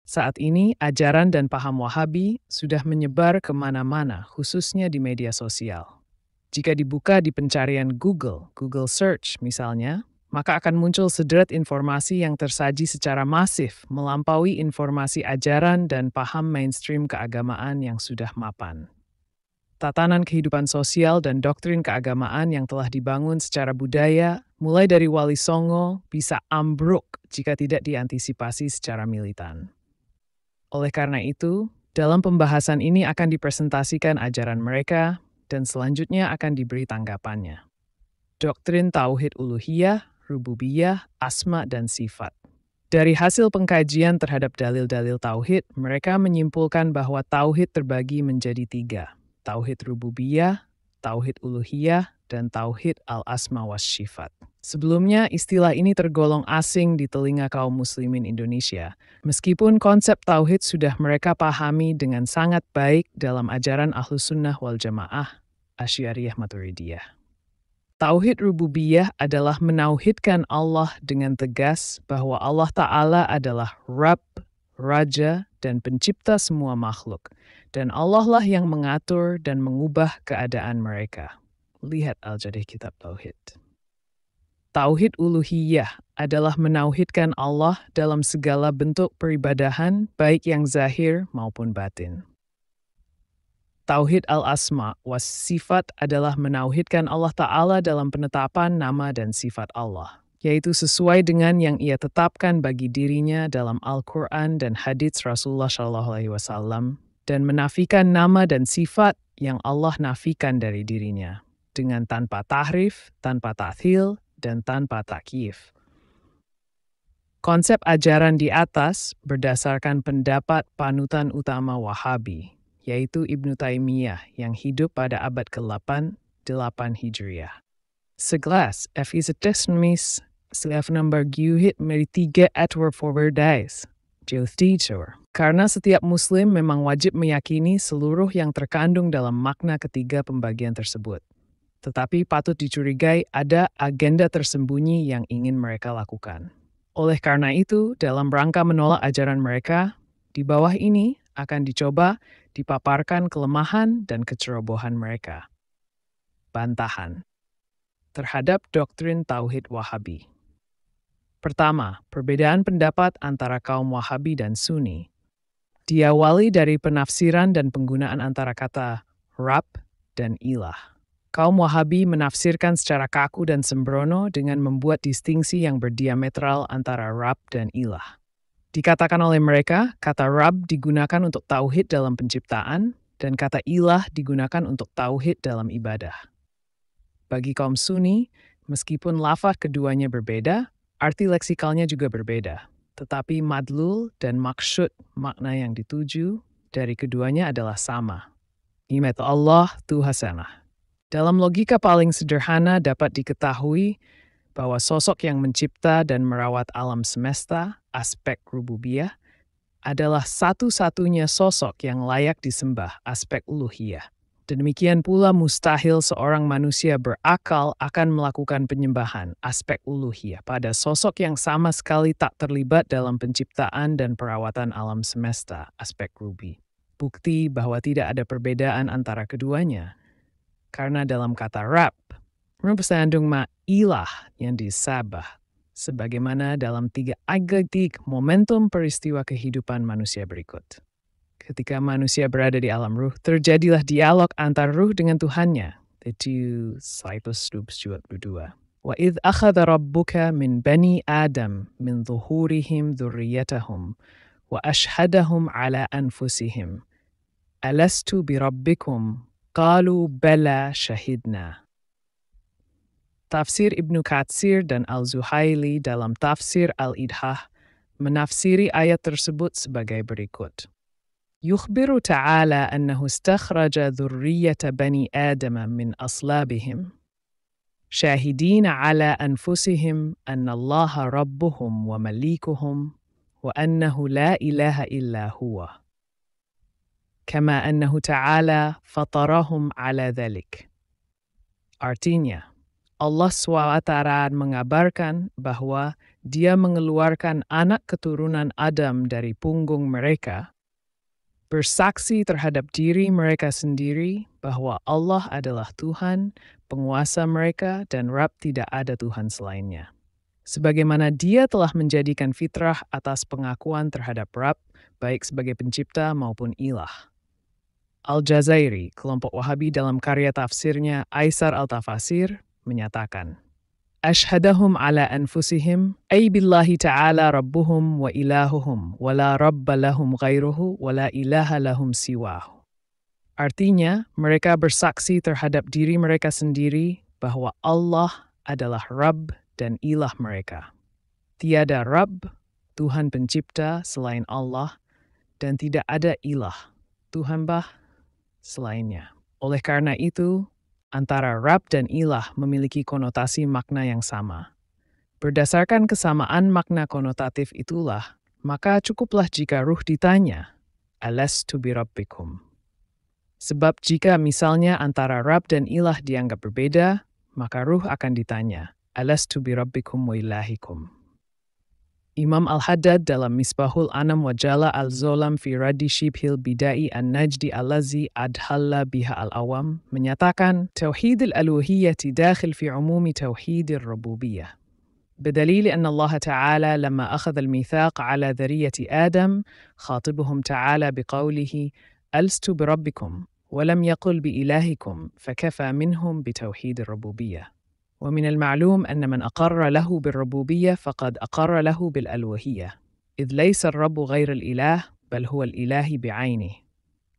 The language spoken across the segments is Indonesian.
Saat ini, ajaran dan paham Wahabi sudah menyebar kemana-mana, khususnya di media sosial. Jika dibuka di pencarian Google Search misalnya, maka akan muncul sederet informasi yang tersaji secara masif, melampaui informasi ajaran dan paham mainstream keagamaan yang sudah mapan. Tatanan kehidupan sosial dan doktrin keagamaan yang telah dibangun secara budaya, mulai dari Wali Songo, bisa ambruk jika tidak diantisipasi secara militan. Oleh karena itu, dalam pembahasan ini akan dipresentasikan ajaran mereka dan selanjutnya akan diberi tanggapannya. Doktrin Tauhid Uluhiyah, Rububiyah, Asma, dan Sifat. Dari hasil pengkajian terhadap dalil-dalil Tauhid, mereka menyimpulkan bahwa Tauhid terbagi menjadi 3. Tauhid Rububiyah, Tauhid Uluhiyah, dan Tauhid Al-Asma was Sifat. Sebelumnya, istilah ini tergolong asing di telinga kaum muslimin Indonesia, meskipun konsep Tauhid sudah mereka pahami dengan sangat baik dalam ajaran Ahlus Sunnah wal Jamaah, Asy'ariyah Maturidiyah. Tauhid Rububiyah adalah menauhidkan Allah dengan tegas bahwa Allah Ta'ala adalah Rabb, Raja, dan pencipta semua makhluk, dan Allah lah yang mengatur dan mengubah keadaan mereka. Lihat Al-Jadih Kitab Tauhid. Tauhid Uluhiyah adalah menauhidkan Allah dalam segala bentuk peribadahan, baik yang zahir maupun batin. Tauhid Al-Asma was Sifat adalah menauhidkan Allah Ta'ala dalam penetapan nama dan sifat Allah, yaitu sesuai dengan yang ia tetapkan bagi dirinya dalam Al-Quran dan hadits Rasulullah SAW, dan menafikan nama dan sifat yang Allah nafikan dari dirinya, dengan tanpa tahrif, tanpa ta'thil, dan tanpa takyif. Konsep ajaran di atas berdasarkan pendapat panutan utama Wahabi, yaitu Ibnu Taimiyah yang hidup pada abad ke-8 Hijriah. Segelas, efisitesmis, self-numberguhit meritiga atwer forwardais, jauh. Karena setiap muslim memang wajib meyakini seluruh yang terkandung dalam makna ketiga pembagian tersebut. Tetapi patut dicurigai ada agenda tersembunyi yang ingin mereka lakukan. Oleh karena itu, dalam rangka menolak ajaran mereka, di bawah ini akan dicoba dipaparkan kelemahan dan kecerobohan mereka. Bantahan terhadap doktrin Tauhid Wahabi. Pertama, perbedaan pendapat antara kaum Wahabi dan Sunni diawali dari penafsiran dan penggunaan antara kata Rabb dan Ilah. Kaum Wahabi menafsirkan secara kaku dan sembrono dengan membuat distingsi yang berdiametral antara Rabb dan Ilah. Dikatakan oleh mereka, kata Rabb digunakan untuk tauhid dalam penciptaan, dan kata Ilah digunakan untuk tauhid dalam ibadah. Bagi kaum Sunni, meskipun lafaz keduanya berbeda, arti leksikalnya juga berbeda. Tetapi madlul dan maksud makna yang dituju dari keduanya adalah sama. Imat Allah tu hasanah. Dalam logika paling sederhana dapat diketahui bahwa sosok yang mencipta dan merawat alam semesta, aspek rububiyah, adalah satu-satunya sosok yang layak disembah, aspek uluhiyah. Demikian pula mustahil seorang manusia berakal akan melakukan penyembahan, aspek uluhiyah, pada sosok yang sama sekali tak terlibat dalam penciptaan dan perawatan alam semesta, aspek rubi. Bukti bahwa tidak ada perbedaan antara keduanya. Karena dalam kata Rabb, bersandung ma ilah yang disabah, sebagaimana dalam 3 agak momentum peristiwa kehidupan manusia berikut. Ketika manusia berada di alam ruh, terjadilah dialog antar ruh dengan Tuhannya. Itu 122. Wa idh akhadha rabbuka min bani Adam min zuhurihim dzurriyyatahum wa ashhadahum ala anfusihim. Alastu bi rabbikum? Qalu bala syahidna. Tafsir Ibnu Katsir dan Al-Zuhaili dalam tafsir Al-Idhah menafsiri ayat tersebut sebagai berikut. Yukhbiru ta'ala annahu istakhraja dhurriyyata bani Adam min aslabihim, syahidina ala anfusihim anna Allaha rabbuhum wa malikuhum wa annahu la ilaha illa huwa. Kama annahu ta'ala fatarahum ala dhalik. Artinya, Allah SWT mengabarkan bahwa Dia mengeluarkan anak keturunan Adam dari punggung mereka, bersaksi terhadap diri mereka sendiri bahwa Allah adalah Tuhan, penguasa mereka, dan Rabb tidak ada Tuhan selainnya. Sebagaimana dia telah menjadikan fitrah atas pengakuan terhadap Rabb, baik sebagai pencipta maupun ilah. Al-Jazairi, kelompok Wahabi dalam karya tafsirnya Aisar al-Tafasir, menyatakan, Ashhadahum ala anfusihim, ay billahi ta'ala rabbuhum wa ilahuhum, wa la rabba lahum ghairuhu, wa la ilaha lahum siwahu. Artinya, mereka bersaksi terhadap diri mereka sendiri bahwa Allah adalah Rabb dan ilah mereka. Tiada Rabb, Tuhan pencipta selain Allah, dan tidak ada ilah, Tuhan selainnya. Oleh karena itu, antara Rabb dan ilah memiliki konotasi makna yang sama. Berdasarkan kesamaan makna konotatif itulah, maka cukuplah jika ruh ditanya, Alastu bi rabbikum. Sebab jika misalnya antara Rabb dan ilah dianggap berbeda, maka ruh akan ditanya, Alastu bi rabbikum wa ilahikum. Imam Al-Haddad dalam Misbahul Anam wa Jala al-Zolam fi Raddi Shibhil Bidai an-Najdi allazi adhalla biha al-awam menyatakan Tauhid al-Aluhiyyati dakhil fi umumi Tauhid al-Rububiyyah. بدليل أن الله تعالى لما أخذ الميثاق على ذرية آدم خاطبهم تعالى بقوله ألست بربكم ولم يقل بإلهكم فكفى منهم بتوحيد الربوبية. ومن المعلوم أن من أقر له بالربوبية فقد أقر له بالألوهية إذ ليس الرب غير الإله بل هو الإله بعينه.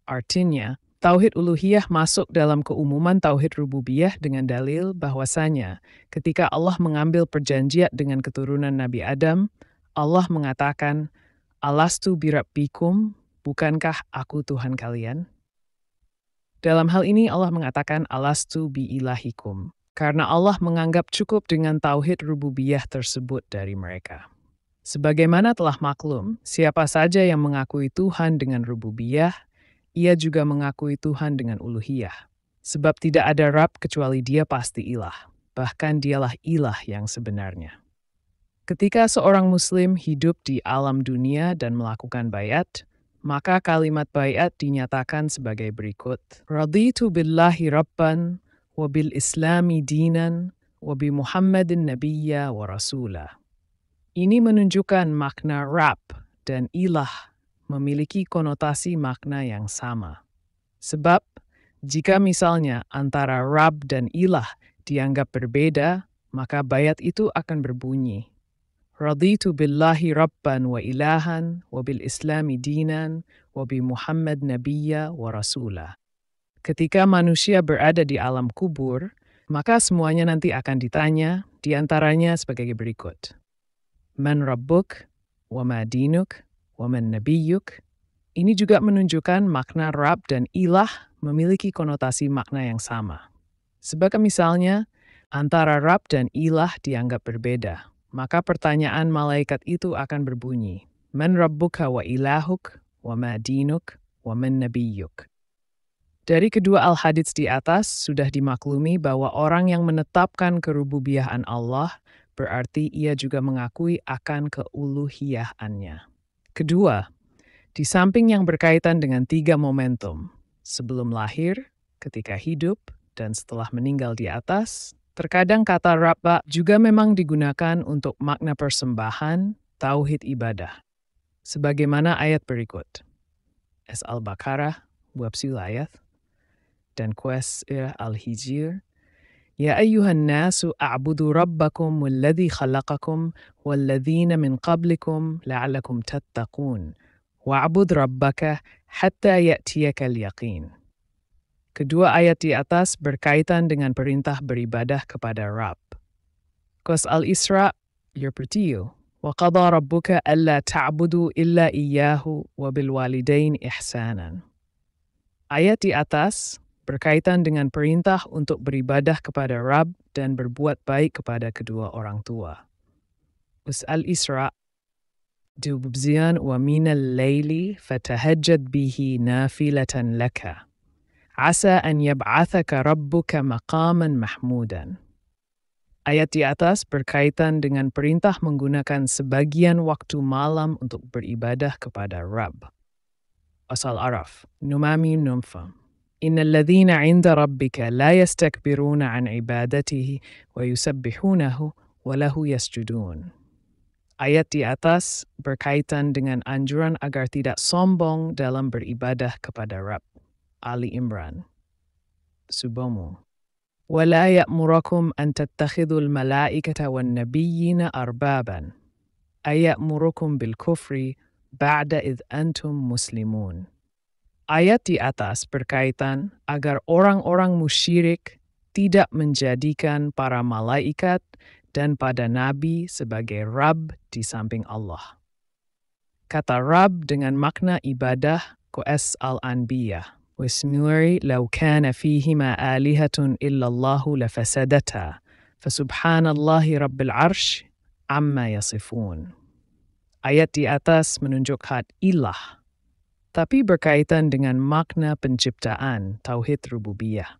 Artinya, Tauhid uluhiyah masuk dalam keumuman Tauhid rububiyah dengan dalil bahwasanya ketika Allah mengambil perjanjian dengan keturunan Nabi Adam, Allah mengatakan, Alastu birabbikum, bukankah aku Tuhan kalian? Dalam hal ini Allah mengatakan Alastu biilahikum, karena Allah menganggap cukup dengan Tauhid rububiyah tersebut dari mereka. Sebagaimana telah maklum, siapa saja yang mengakui Tuhan dengan rububiyah, ia juga mengakui Tuhan dengan uluhiyah. Sebab tidak ada Rabb kecuali dia pasti ilah. Bahkan dialah ilah yang sebenarnya. Ketika seorang Muslim hidup di alam dunia dan melakukan bayat, maka kalimat bayat dinyatakan sebagai berikut. Raditu billahi rabban, wa bil islami dinan, wa bi Muhammadin nabiyya wa rasula. Ini menunjukkan makna Rabb dan ilah memiliki konotasi makna yang sama. Sebab, jika misalnya antara Rabb dan ilah dianggap berbeda, maka bayat itu akan berbunyi, Raditu billahi rabban wa ilahan, wa bil islami dinan, wa bi Muhammad nabiyya wa rasula. Ketika manusia berada di alam kubur, maka semuanya nanti akan ditanya, diantaranya sebagai berikut. Man rabbuk, wa ma dinuk, Waman nabiyuk. Ini juga menunjukkan makna Rabb dan ilah memiliki konotasi makna yang sama. Sebab misalnya, antara Rabb dan ilah dianggap berbeda, maka pertanyaan malaikat itu akan berbunyi, Man rabbuka wa ilahuk, wa ma dinuk, wa man nabiyuk. Dari kedua al-hadits di atas sudah dimaklumi bahwa orang yang menetapkan kerububiyahan Allah berarti ia juga mengakui akan keuluhiyahannya. Kedua, di samping yang berkaitan dengan 3 momentum, sebelum lahir, ketika hidup, dan setelah meninggal di atas, terkadang kata Rabb juga memang digunakan untuk makna persembahan, tauhid ibadah. Sebagaimana ayat berikut. Al-Baqarah, 20 ayat, dan Qasr al-Hijr, Ya ayyuhan nasu a'budu rabbakum walladhi khalaqakum walladhina min qablikum la'allakum tattaqun wa'bud rabbaka hatta ya'tiyakal yaqin. Kedua ayat di atas berkaitan dengan perintah beribadah kepada Rabb. Qas al-Isra yurpertiu wa qada rabbuka alla ta'budu illa iyyahu wa bil walidain ihsanan. Ayat di atas berkaitan dengan perintah untuk beribadah kepada Rabb dan berbuat baik kepada kedua orang tua. Al-Isra, Dubzian wa minal layli fatahajjad bihi nafilatan laka. Asa an yab'athaka rabbuka maqaman mahmudan. Ayat di atas berkaitan dengan perintah menggunakan sebagian waktu malam untuk beribadah kepada Rabb. Asal Araf, numami numfa. Inna alladhina inda rabbika la yastakbiruna an ibadatihi wa yusabbihunahu wa lahu yasjudun. Ayat di atas berkaitan dengan anjuran agar tidak sombong dalam beribadah kepada Rabb. Ali Imran. Subomu. ولا يأمركم أن تتخذوا الملائكة والنبيين أربابا أي يأمركم بالكفر بعد إذ أنتم مسلمون. Ayat di atas berkaitan agar orang-orang musyrik tidak menjadikan para malaikat dan pada nabi sebagai Rabb di samping Allah. Kata Rabb dengan makna ibadah Qas al-Anbiya. واسمعي لو كان فيهما آلهة إلا الله لفسدتا فسبحان الله رب العرش عما يصفون. Ayat di atas menunjuk had ilah, tapi berkaitan dengan makna penciptaan tauhid rububiyah.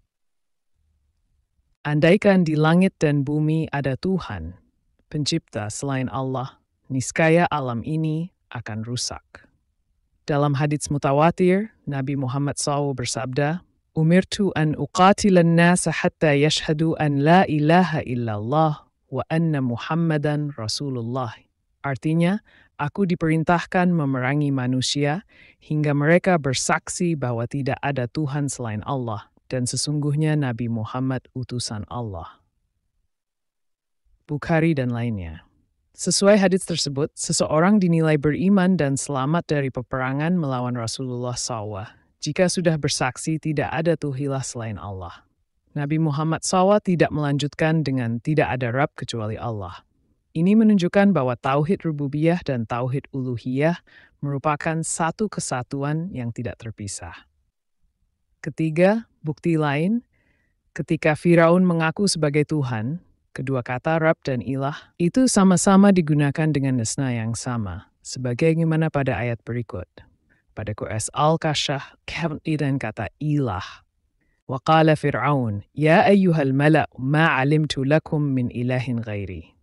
Andaikan di langit dan bumi ada Tuhan, pencipta selain Allah, niscaya alam ini akan rusak. Dalam hadits mutawatir, Nabi Muhammad SAW bersabda, Umirtu an uqatilan nasa hatta yashhadu an la ilaha illallah wa anna Muhammadan Rasulullah. Artinya, aku diperintahkan memerangi manusia hingga mereka bersaksi bahwa tidak ada Tuhan selain Allah dan sesungguhnya Nabi Muhammad utusan Allah. Bukhari dan lainnya. Sesuai hadits tersebut, seseorang dinilai beriman dan selamat dari peperangan melawan Rasulullah SAW jika sudah bersaksi tidak ada Tuhilah selain Allah. Nabi Muhammad SAW tidak melanjutkan dengan tidak ada Rabb kecuali Allah. Ini menunjukkan bahwa tauhid rububiyah dan tauhid uluhiyah merupakan satu kesatuan yang tidak terpisah. Ketiga, bukti lain, ketika Firaun mengaku sebagai Tuhan, kedua kata Rabb dan Ilah itu sama-sama digunakan dengan nesna yang sama, sebagaimana pada ayat berikut. Pada Qas Al-Kasyah, dan kata Ilah. Wa qala Fir'aun, Ya ayyuhal mala' ma alimtu lakum min ilahin ghairi.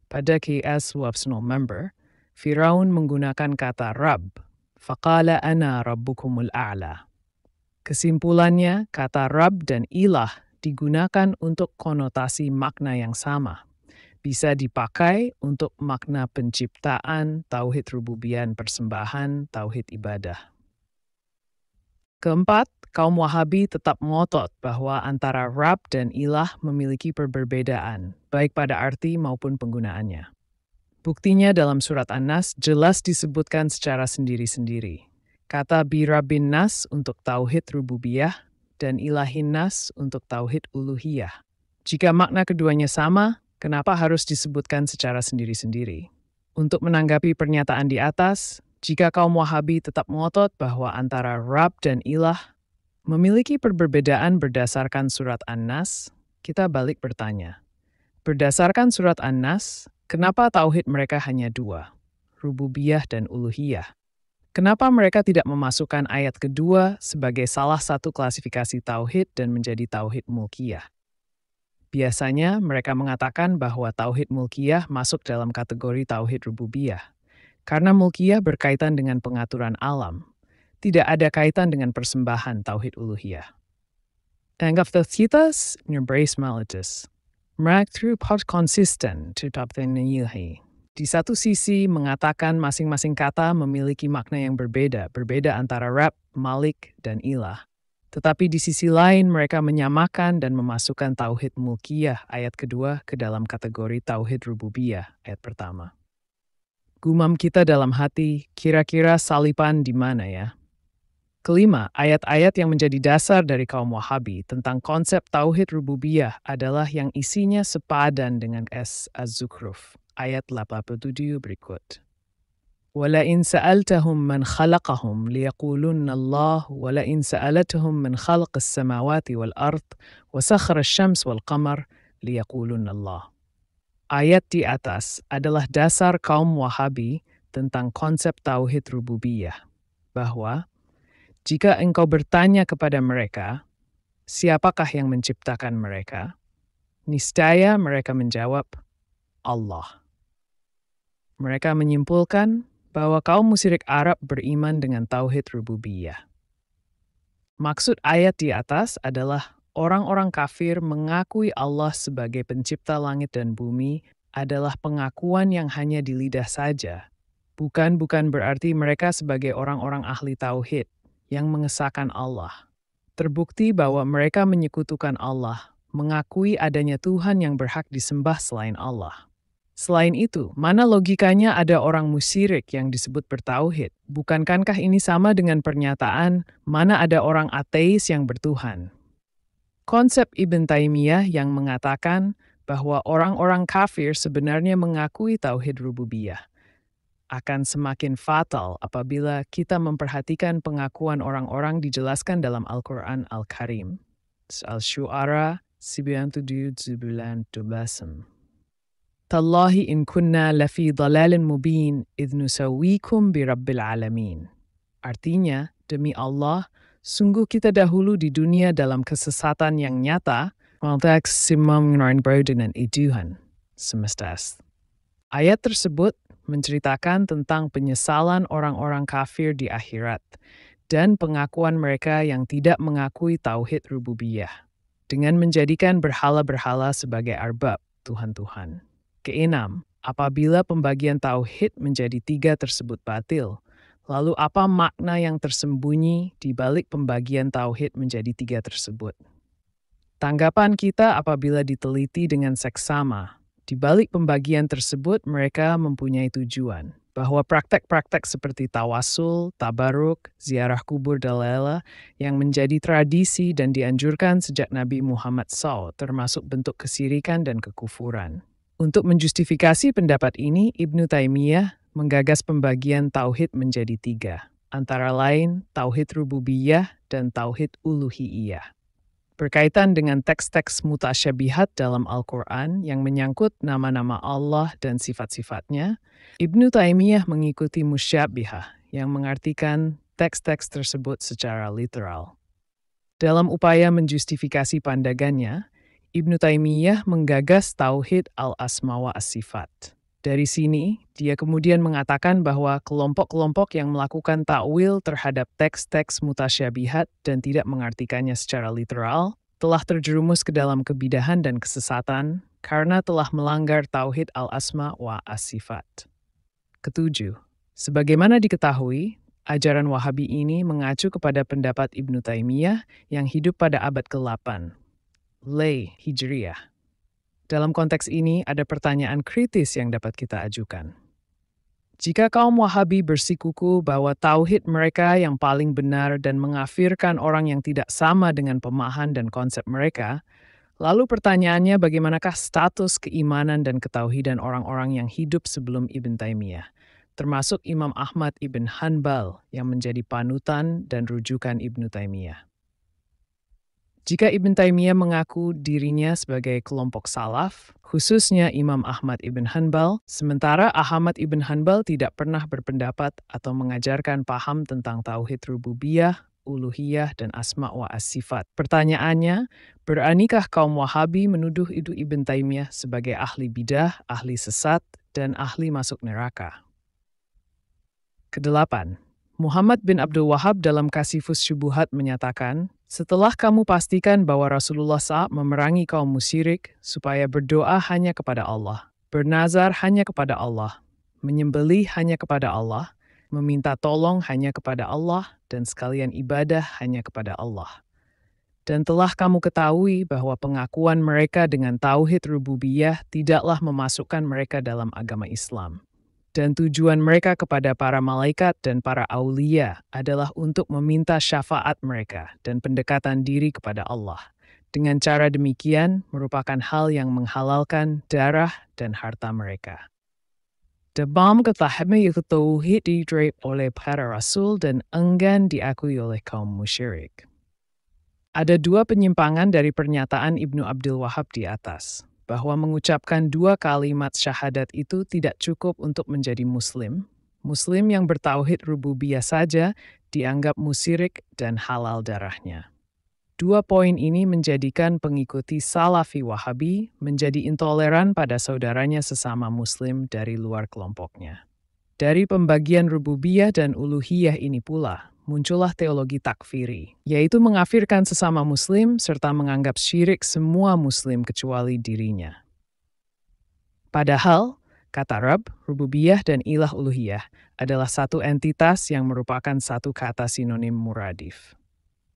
Pada Qas Wabsnul Member, Firaun menggunakan kata Rabb, faqala ana rabbukumul a'la. Kesimpulannya, kata Rabb dan Ilah digunakan untuk konotasi makna yang sama. Bisa dipakai untuk makna penciptaan, tauhid rububiyah, persembahan, tauhid ibadah. Keempat, kaum Wahabi tetap ngotot bahwa antara Rabb dan Ilah memiliki perbedaan, baik pada arti maupun penggunaannya. Buktinya dalam surat An-Nas jelas disebutkan secara sendiri-sendiri. Kata bi Rabbin Nas untuk tauhid rububiyah, dan ilahin nas untuk tauhid uluhiyah. Jika makna keduanya sama, kenapa harus disebutkan secara sendiri-sendiri? Untuk menanggapi pernyataan di atas, jika kaum Wahabi tetap ngotot bahwa antara Rabb dan Ilah memiliki perbedaan berdasarkan surat An-Nas, kita balik bertanya. Berdasarkan surat An-Nas, kenapa tauhid mereka hanya dua, rububiyah dan uluhiyah? Kenapa mereka tidak memasukkan ayat kedua sebagai salah satu klasifikasi tauhid dan menjadi tauhid mulkiyah? Biasanya mereka mengatakan bahwa tauhid mulkiyah masuk dalam kategori tauhid rububiyah. Karena mulkiyah berkaitan dengan pengaturan alam, tidak ada kaitan dengan persembahan tauhid uluhiyah. Tanggap tercitas nyebrace malitus. Mereka konsisten tetap tenyihi. Di satu sisi mengatakan masing-masing kata memiliki makna yang berbeda antara Rabb, Malik, dan Ilah. Tetapi di sisi lain mereka menyamakan dan memasukkan tauhid mulkiyah ayat kedua ke dalam kategori tauhid rububiyah ayat pertama. Gumam kita dalam hati, kira-kira salipan di mana ya? Kelima, ayat-ayat yang menjadi dasar dari kaum Wahabi tentang konsep tauhid rububiyah adalah yang isinya sepadan dengan Az-Zukhruf. Ayat 87 berikut. وَلَئِنْ سَأَلْتَهُمْ مَنْ خَلَقَهُمْ لِيَقُولُنَّ اللَّهُ وَلَئِنْ سَأَلَتْهُمْ مَنْ خَلَقَ السَّمَاوَاتِ وَالْأَرْضِ وَسَخَّرَ الشَّمْسَ وَالْقَمَرَ لِيَقُولُنَّ اللَّهُ. Ayat di atas adalah dasar kaum Wahabi tentang konsep tauhid rububiyah, bahwa jika engkau bertanya kepada mereka, siapakah yang menciptakan mereka? Niscaya mereka menjawab, Allah. Mereka menyimpulkan bahwa kaum musyrik Arab beriman dengan tauhid rububiyah. Maksud ayat di atas adalah orang-orang kafir mengakui Allah sebagai pencipta langit dan bumi adalah pengakuan yang hanya di lidah saja. Bukan berarti mereka sebagai orang-orang ahli tauhid yang mengesahkan Allah. Terbukti bahwa mereka menyekutukan Allah, mengakui adanya Tuhan yang berhak disembah selain Allah. Selain itu, mana logikanya ada orang musyrik yang disebut bertauhid? Bukankah ini sama dengan pernyataan mana ada orang ateis yang bertuhan? Konsep Ibn Taimiyah yang mengatakan bahwa orang-orang kafir sebenarnya mengakui tauhid rububiyah akan semakin fatal apabila kita memperhatikan pengakuan orang-orang dijelaskan dalam Al-Quran Al-Karim. Al-Syu'ara 97-12. Tallahi in kunna lafi dhalalin mubin idh nusawwikum bi rabbil alamin. Artinya, demi Allah, sungguh kita dahulu di dunia dalam kesesatan yang nyata, konteks simam dengan Tuhan semesta. Ayat tersebut menceritakan tentang penyesalan orang-orang kafir di akhirat dan pengakuan mereka yang tidak mengakui tauhid rububiyah dengan menjadikan berhala-berhala sebagai arbab, Tuhan-Tuhan. Keenam, apabila pembagian tauhid menjadi 3 tersebut batil, lalu apa makna yang tersembunyi di balik pembagian tauhid menjadi 3 tersebut? Tanggapan kita apabila diteliti dengan seksama, di balik pembagian tersebut mereka mempunyai tujuan, bahwa praktek-praktek seperti tawasul, tabaruk, ziarah kubur dalala yang menjadi tradisi dan dianjurkan sejak Nabi Muhammad SAW termasuk bentuk kesirikan dan kekufuran. Untuk menjustifikasi pendapat ini, Ibnu Taimiyah menggagas pembagian tauhid menjadi 3, antara lain tauhid rububiyah dan tauhid uluhiyah. Berkaitan dengan teks-teks mutasyabihat dalam Al-Quran yang menyangkut nama-nama Allah dan sifat-sifatnya, Ibnu Taimiyah mengikuti musyabihah yang mengartikan teks-teks tersebut secara literal. Dalam upaya menjustifikasi pandangannya, Ibnu Taimiyah menggagas tauhid al-asma wa as-sifat. Dari sini, dia kemudian mengatakan bahwa kelompok-kelompok yang melakukan takwil terhadap teks-teks mutasyabihat dan tidak mengartikannya secara literal telah terjerumus ke dalam kebidahan dan kesesatan karena telah melanggar tauhid al-asma wa as-sifat. Ketujuh, sebagaimana diketahui, ajaran Wahabi ini mengacu kepada pendapat Ibnu Taimiyah yang hidup pada abad ke-8. Hijriyah. Dalam konteks ini ada pertanyaan kritis yang dapat kita ajukan. Jika kaum Wahabi bersikukuh bahwa tauhid mereka yang paling benar dan mengafirkan orang yang tidak sama dengan pemahaman dan konsep mereka, lalu pertanyaannya bagaimanakah status keimanan dan ketauhidan orang-orang yang hidup sebelum Ibn Taimiyah, termasuk Imam Ahmad ibn Hanbal yang menjadi panutan dan rujukan Ibnu Taimiyah. Jika Ibn Taimiyah mengaku dirinya sebagai kelompok salaf, khususnya Imam Ahmad ibn Hanbal, sementara Ahmad ibn Hanbal tidak pernah berpendapat atau mengajarkan paham tentang tauhid rububiyah, uluhiyah, dan asma wa as-sifat. Pertanyaannya, beranikah kaum Wahabi menuduh Ibn Taimiyah sebagai ahli bidah, ahli sesat, dan ahli masuk neraka? Kedelapan, Muhammad bin Abdul Wahab dalam Kasifus Syubuhat menyatakan, setelah kamu pastikan bahwa Rasulullah SAW memerangi kaum musyrik supaya berdoa hanya kepada Allah, bernazar hanya kepada Allah, menyembelih hanya kepada Allah, meminta tolong hanya kepada Allah, dan sekalian ibadah hanya kepada Allah. Dan telah kamu ketahui bahwa pengakuan mereka dengan tauhid rububiyah tidaklah memasukkan mereka dalam agama Islam. Dan tujuan mereka kepada para malaikat dan para aulia adalah untuk meminta syafaat mereka dan pendekatan diri kepada Allah. Dengan cara demikian merupakan hal yang menghalalkan darah dan harta mereka. Dalam ketahapan tauhid diterima oleh para rasul dan enggan diakui oleh kaum musyrik. Ada 2 penyimpangan dari pernyataan Ibnu Abdul Wahab di atas, bahwa mengucapkan 2 kalimat syahadat itu tidak cukup untuk menjadi muslim. Muslim yang bertauhid rububiyah saja dianggap musyrik dan halal darahnya. Dua poin ini menjadikan pengikuti Salafi Wahabi menjadi intoleran pada saudaranya sesama Muslim dari luar kelompoknya. Dari pembagian rububiyah dan uluhiyah ini pula, muncullah teologi takfiri, yaitu mengafirkan sesama Muslim serta menganggap syirik semua Muslim kecuali dirinya. Padahal, kata Rabb, rububiyah dan ilah uluhiyah adalah satu entitas yang merupakan satu kata sinonim muradif.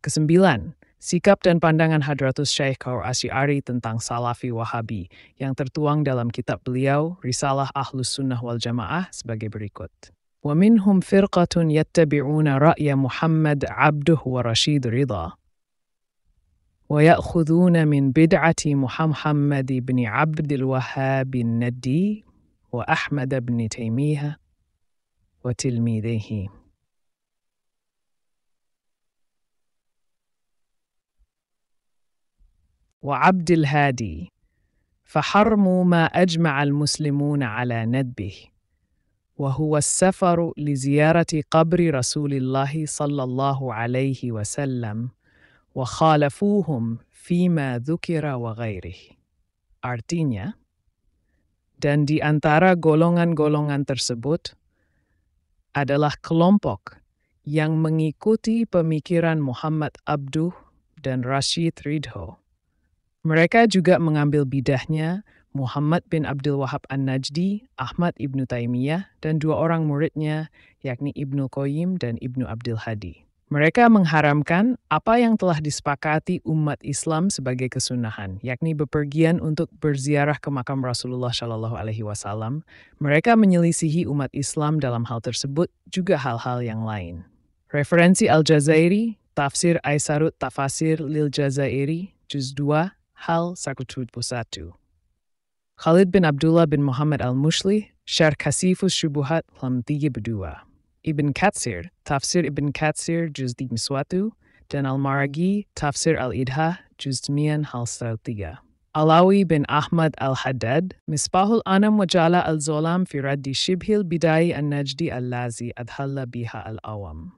Kesembilan, sikap dan pandangan Hadratus Syekh Kaur Asy'ari tentang Salafi Wahabi yang tertuang dalam kitab beliau Risalah Ahlus Sunnah wal Jamaah sebagai berikut. وَمِنْهُمْ فِرْقَةٌ يَتَّبِعُونَ رَأْيَ مُحَمَّدْ عَبْدُهُ وَرَشِيدُ رِضَى وَيَأْخُذُونَ مِنْ بِدْعَةِ محمد بن عبد الوهاب الندي وأحمد بن تيمية وتلميذيه. وعبد الهادي فحرموا ما أجمع المسلمون على ندبه وهو السفر لزيارة قبر رسول الله صلى الله عليه وسلم وخالفوهم فيما ذكر وغيره. Artinya, dan di antara golongan-golongan tersebut adalah kelompok yang mengikuti pemikiran Muhammad Abduh dan Rashid Ridho. Mereka juga mengambil bidahnya Muhammad bin Abdul Wahab An-Najdi, Ahmad ibnu Taimiyah, dan dua orang muridnya, yakni Ibnu Qayyim dan Ibnu Abdul Hadi. Mereka mengharamkan apa yang telah disepakati umat Islam sebagai kesunahan, yakni bepergian untuk berziarah ke makam Rasulullah Shallallahu Alaihi Wasallam. Mereka menyelisihi umat Islam dalam hal tersebut, juga hal-hal yang lain. Referensi Al-Jazairi, Tafsir Aisarut Tafasir Lil Jazairi, Juz 2, Hal 171. Khalid bin Abdullah bin Muhammad al-Mushli, Syarh Kasifus Syubuhat, Lam 32. Ibn Katsir, Tafsir Ibn Katsir, Juz 31, dan Al-Maragi, Tafsir Al-Idhah, Juz 9, Hal 103. Alawi bin Ahmad al-Haddad, Misbahul Anam wa Jala al-Zolam fi Raddi Shibhil Bidai an-Najdi al-Lazi adhalla biha al-Awam.